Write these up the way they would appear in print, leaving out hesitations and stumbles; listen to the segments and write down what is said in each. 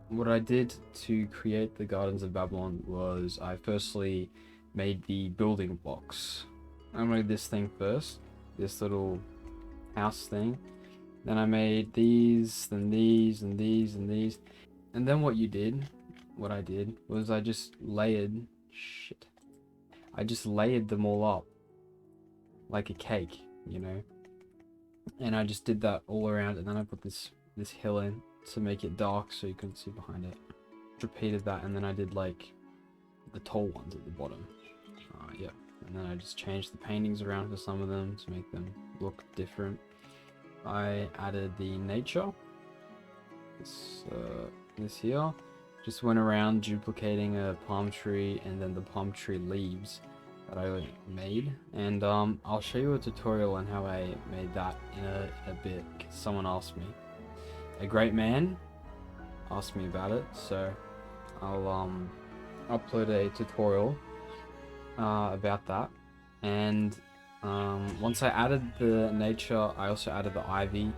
what I did to create the Gardens of Babylon was I firstly made the building blocks. I made this thing first, this little house thing. Then I made these, then these, and these, and these. And then what I did, was I just layered, I just layered them all up like a cake, you know? And I just did that all around, and then I put this hill in to make it dark so you couldn't see behind it. Repeated that, and then I did like the tall ones at the bottom. Yeah, and then I just changed the paintings around for some of them to make them look different. I added the nature. This here. Just went around duplicating a palm tree and then the palm tree leaves that I made. And I'll show you a tutorial on how I made that in a bit, because someone asked me. A great man asked me about it, so I'll upload a tutorial about that. And once I added the nature, I also added the ivy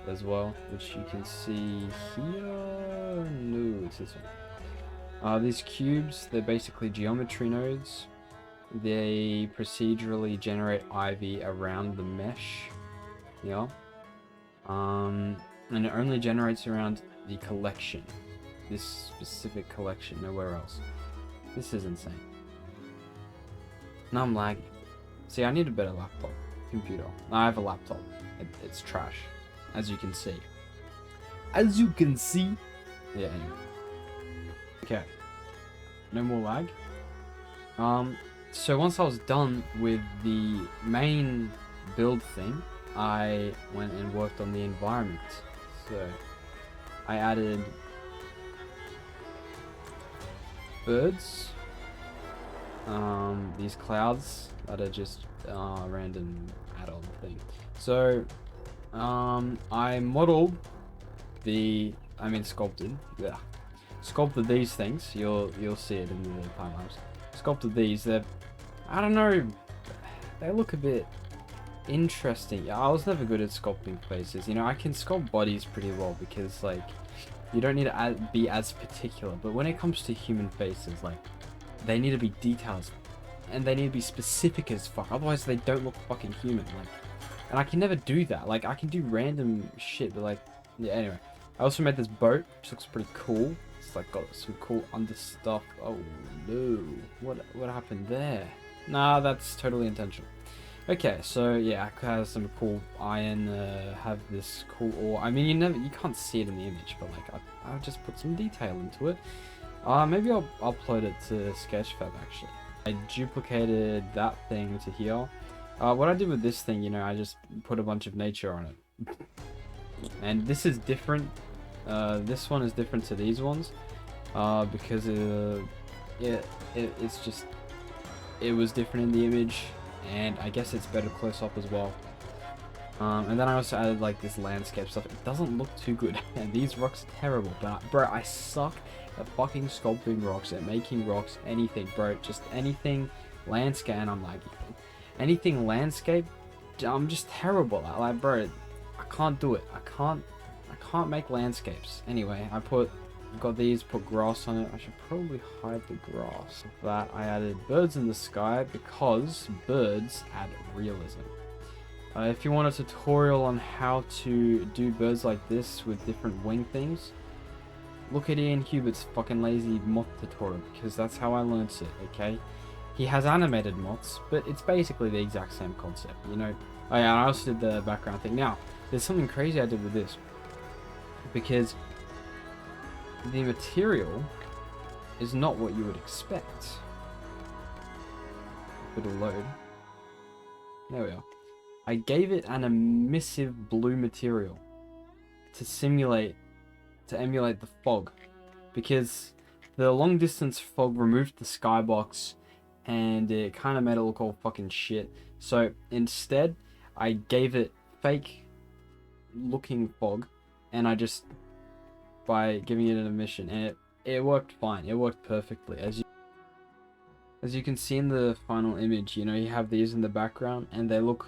as well, which you can see here. No, it's this one. These cubes, they're basically geometry nodes. They procedurally generate ivy around the mesh. Yeah. And it only generates around the collection. This specific collection, nowhere else. This is insane. Now I'm lagging. See, I need a better laptop. Computer. I have a laptop. It's trash. As you can see. As you can see. Yeah, anyway. Okay. No more lag. So once I was done with the main build thing, I went and worked on the environment. So I added birds, these clouds that are just random add-on thing. So I modeled sculpted these things. You'll see it in the time lapse. Sculpted these. I don't know, they look a bit interesting. I was never good at sculpting faces. You know, I can sculpt bodies pretty well because like you don't need to be as particular. But when it comes to human faces, like they need to be detailed and they need to be specific as fuck. Otherwise, they don't look fucking human. Like, and I can never do that. Like, I can do random shit, but like, yeah. Anyway, I also made this boat, which looks pretty cool. It's like got some cool under stuff. Oh no, what happened there? Nah, that's totally intentional. Okay, so yeah, I have some cool iron, have this cool ore. I mean, you can't see it in the image, but like, I'll just put some detail into it. Maybe I'll upload it to Sketchfab actually. I duplicated that thing to here. What I did with this thing, you know, I just put a bunch of nature on it. And this is different. This one is different to these ones, because it's just, it was different in the image. And I guess it's better close up as well. And then I also added like this landscape stuff. It doesn't look too good. And these rocks are terrible. But bro, I suck at fucking sculpting rocks, at making rocks, anything, bro. Just anything landscape, and I'm like, anything landscape, I'm just terrible at. Like, bro, I can't do it. I can't make landscapes. Anyway, got these, put grass on it. I should probably hide the grass. For that, I added birds in the sky because birds add realism. If you want a tutorial on how to do birds like this with different wing things, look at Ian Hubert's fucking lazy moth tutorial, because that's how I learned it, okay? He has animated moths, but it's basically the exact same concept, you know? Oh yeah, I also did the background thing. Now, there's something crazy I did with this, because the material is not what you would expect. It'll load. There we are. I gave it an emissive blue material to emulate the fog, because the long distance fog removed the skybox and it kind of made it look all fucking shit. So instead, I gave it fake looking fog, and I just, by giving it an emission, and it worked fine. It worked perfectly. As you can see in the final image, you know, you have these in the background, and they look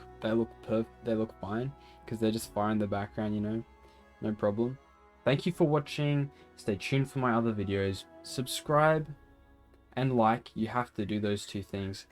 fine, because they're just fire in the background, you know, no problem. Thank you for watching. Stay tuned for my other videos. Subscribe and like. You have to do those two things.